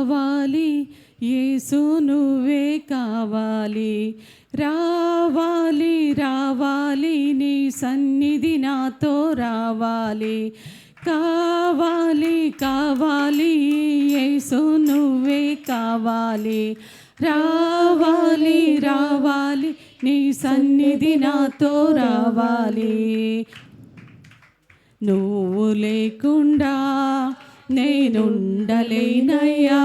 కావాలి యేసు నువ్వే కావాలి, రావాలి రావాలి నీ సన్నిధి నాతో రావాలి, కావాలి కావాలి యేసు నువ్వే కావాలి, రావాలి రావాలి నీ సన్నిధి నాతో రావాలి. నువ్వు లేకుండా నేనుండలేనయ్యా,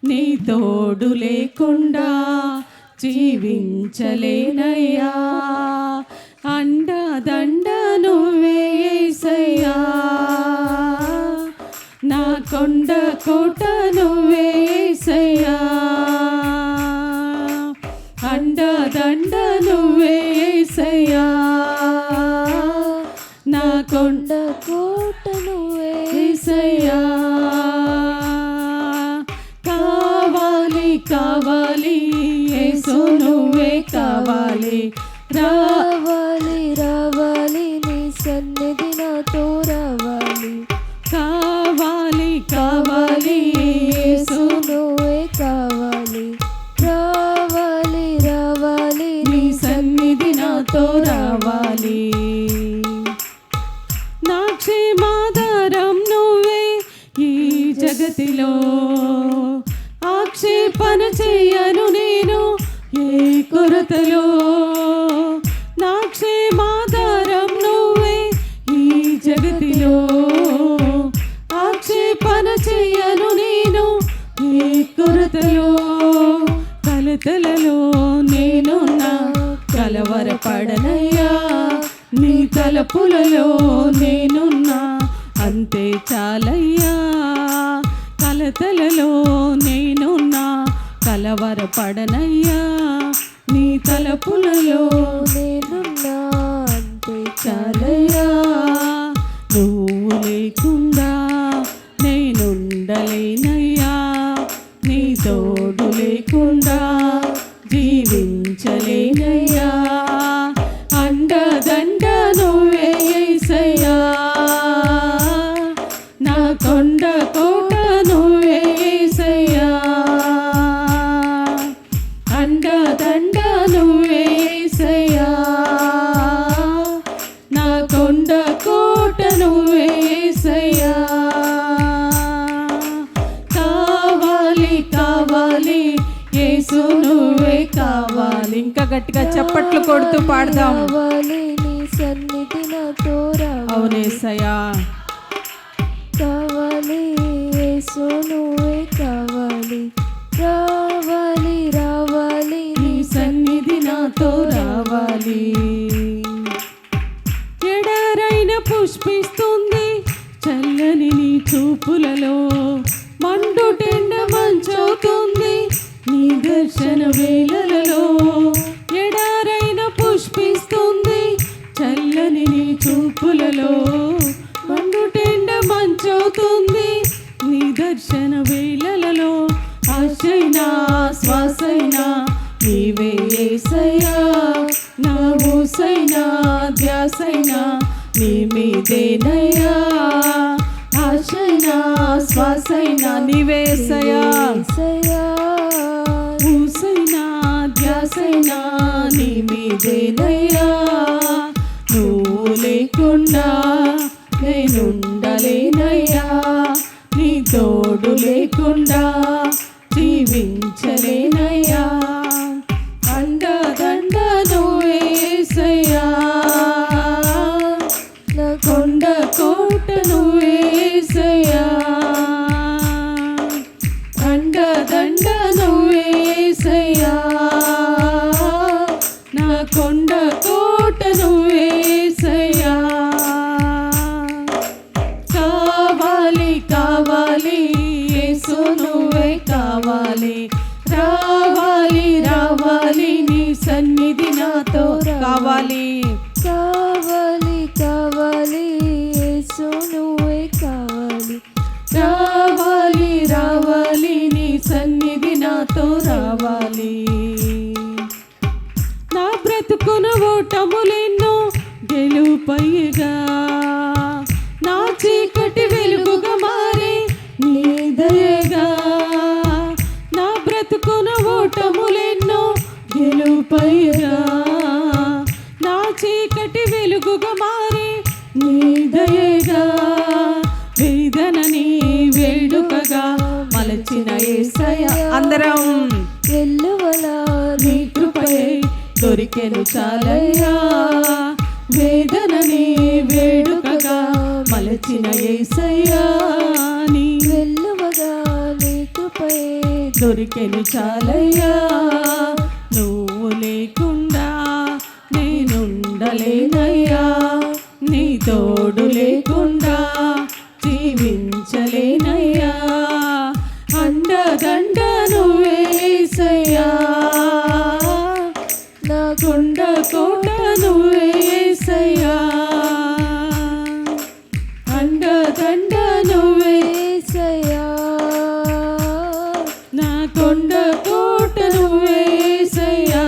నీ తోడు లేకుండా జీవించలేనయ్యా, అండదండ నువ్వే యేసయ్యా, నా కొండ కోట నువ్వే యేసయ్యా, అండదండ నువ్వే యేసయ్యా, నా కొండ కోట నువ్వే యేసయ్యా, కావాలి కావాలి యేసు నువ్వే కావాలి, రావాలి రావాలి నీ సన్నిధి నాతో రావాలి, కావాలి కావాలి యేసు నువ్వే కావాలి, రావాలి రావాలి నీ సన్నిధి నాతో రావాలి. నా క్షేమాధారం నువ్వే ఈ జగతిలో, ఆక్షేపణ చేయను నేను ఏ కొరతలో, నా క్షేమాధారం నువ్వే ఈ జగతిలో, ఆక్షేపణ చేయను నేను ఏ కొరతలో, కలతలలో నేనున్నా కలవరపడనయ్యా, నీ తలపులలో నేనున్నా అంతే చాలయ్యా, కలతలలో నేనున్నా కలవరపడనయ్యా, నీ తలపులలో నేనున్నా అంతే చాలయ్యా, నువ్వు లేకుండా నేనుండలేనయ్యా, నీ తోడు లేకుండా జీవించలేనయ్యా, అండదండ నువ్వే యేసయ్యా, నా కొండ కోట నువ్వే యేసయ్యా, అండదండ నువ్వే యేసయ్యా, నా కొండ కోట నువ్వే యేసయ్యా, కావాలి కావాలి యేసు నువ్వే కావాలి. ఇంకా గట్టిగా చప్పట్లు కొడుతూ పాడదాం. కావాలి నీ సన్నిధి నాతో రావాలి, అవునేసయ్యా, కావాలి యేసు నువ్వే కావాలి, రావాలి రావాలి నీ సన్నిధి నాతో రావాలి. ఎడారైన పుష్పిస్తుంది చల్లని నీ చూపులలో, మండుటెండ మంచవుతుంది నీ దర్శన వేళలలో, ఎడారైన పుష్పిస్తుంది చల్లని నీ చూపులలో, మండుటెండ మంచవుతుంది నీ దర్శన వేళలలో, ఆశైనా శ్వాసైనా నీవే యేసయ్యా, నా ఊసైనా ధ్యాసైనా నీ మీదేనయ్యా, ఆశైనా శ్వాసైనా నీవే యేసయ్యా, ఊసైనా ధ్యాసైనా నీ మీదేనయ్యా, నువ్వు లేకుండా నేనుండలేనయ్యా, నీ తోడు లేకుండా జీవించలేనయ్యా, అండదండ నువ్వే యేసయ్యా, నా కొండ కోట నువ్వే యేసయ్యా, అండదండ నువ్వే యేసయ్యా, నా కొండ కోట నువ్వే యేసయ్యా, కావాలి కావాలి యేసు నువ్వే కావాలి, రావాలి రావాలి నీ సన్నిధి నాతో కావాలి, కావాలి కావాలి యేసు నువ్వే కావాలి, రావాలి రావాలి నీ సన్నిధి నాతో రావాలి. నా బ్రతుకున ఓటములెన్నో గెలుపయ్యగా, నా చీకటి వెలుగుగా మారి నీ దయగా, మలచిన యేసయ్య. అందరం వెల్లువలా నీ కృపయే దొరికెను చాలయ్యా, వేదనని వేడుకగా మలచిన యేసయ్యా, నీ వెల్లువగా నీ కృపయే దొరికెను చాలయ్యా. నువ్వు లేకుండా నేనుండలేనయ్యా, నీ తోడు లేకుండా జీవించలేనయ్యా. అండదండ నువ్వే యేసయ్యా, నా కొండ కోట నువ్వే యేసయ్యా, అండదండ నువ్వే యేసయ్యా, నా కొండ కోట నువ్వే యేసయ్యా.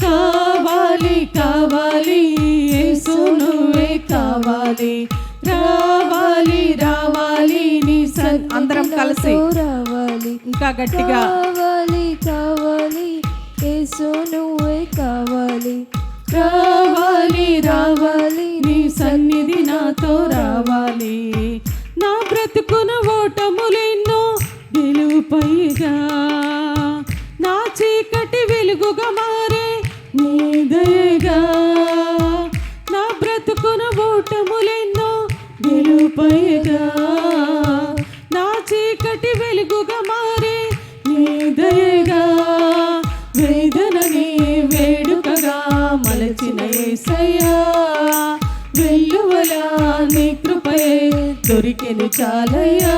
కావాలి కావాలి యేసు నువ్వే కావాలి, రావాలి రావాలి నీ అందరం కలిసి రావాలి, ఇంకా గట్టిగా కావాలి కావాలి యేసు నువ్వే కావాలి, రావాలి రావాలి నీ సన్నిధి నాతో రావాలి. నా బ్రతుకున ఓటములెన్నో గెలుపైగా, నా చీకటి వెలుగుగా మారే నీ దయగా. నా బ్రతుకున ఓటములెన్నో గెలుపైగా, నా చీకటి వెలుగుగా మారే నీ దయగా. వేదనని వేడుకగా మలచిన యేసయ్యా, వెల్లువలా నీ కృపయే దొరికెను చాలయ్యా.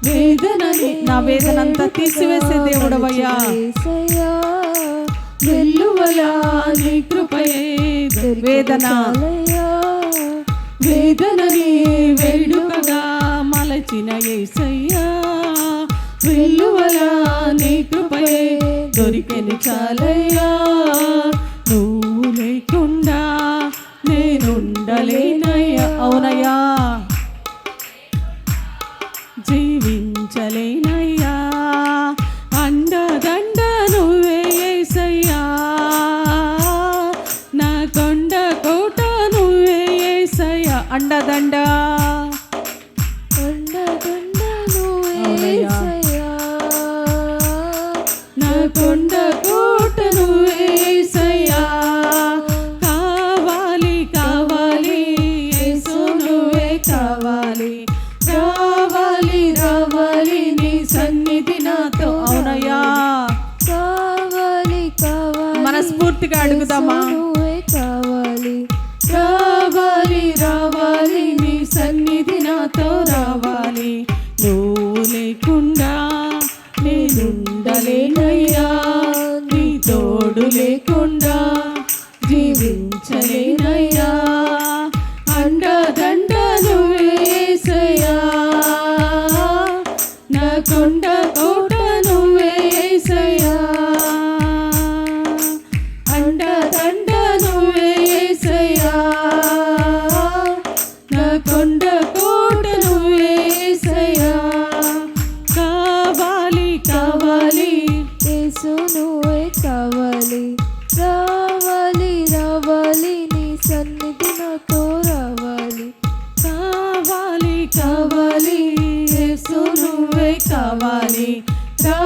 వేదనని నా వేదనంతా తీసివేసే దేవుడవయ్యా, యేసయ్యా, వెల్లువలా నీ కృపయే వేదన చాలయ్యా, వేదనని వేడుకగా మలచిన యేసయ్యా, వెల్లువలా నీ కృపయే దొరికెను చాలయ్యా. నువ్వు లేకుండా నేనుండలేనయ్యా, అవునయ్యా, జీవించలేనయ్యా. అండదండ నువ్వే యేసయ్యా, నా కొండ కోట నువ్వే యేసయ్యా. అండదండ అండదండ నువ్వే అవునయ్యా. యేసయ్యా, నా కొండ కోట నువ్వే యేసయ్యా. కావాలి కావాలి యేసు నువ్వే కావాలి, రావాలి రావాలి నీ సన్నిధి నాతో. అవునయ్యా, కావాలి కావాలి మనస్ఫూర్తిగా అడుగుదామా? యేసు నువ్వే కావాలి, రావాలి రావాలి నీ సన్నిధి నాతో రావాలి. నువ్వు లేకుండా నేనుండలేనయ్యా, నీ తోడు లేకుండా జీవించలేనయ్యా. అండదండ నువ్వే యేసయ్యా, నా కొండ కోట నువ్వే యేసయ్యా, అండదండ నువ్వే యేసయ్యా, నా కొండ కోట నువ్వే యేసయ్యా. కావాలి కావాలి యేసు నువ్వే కావాలి, రావాలి రావాలి నీ సన్నిధి నాతో రావాలి, కావాలి కావాలి యేసు నువ్వే కావాలి, రా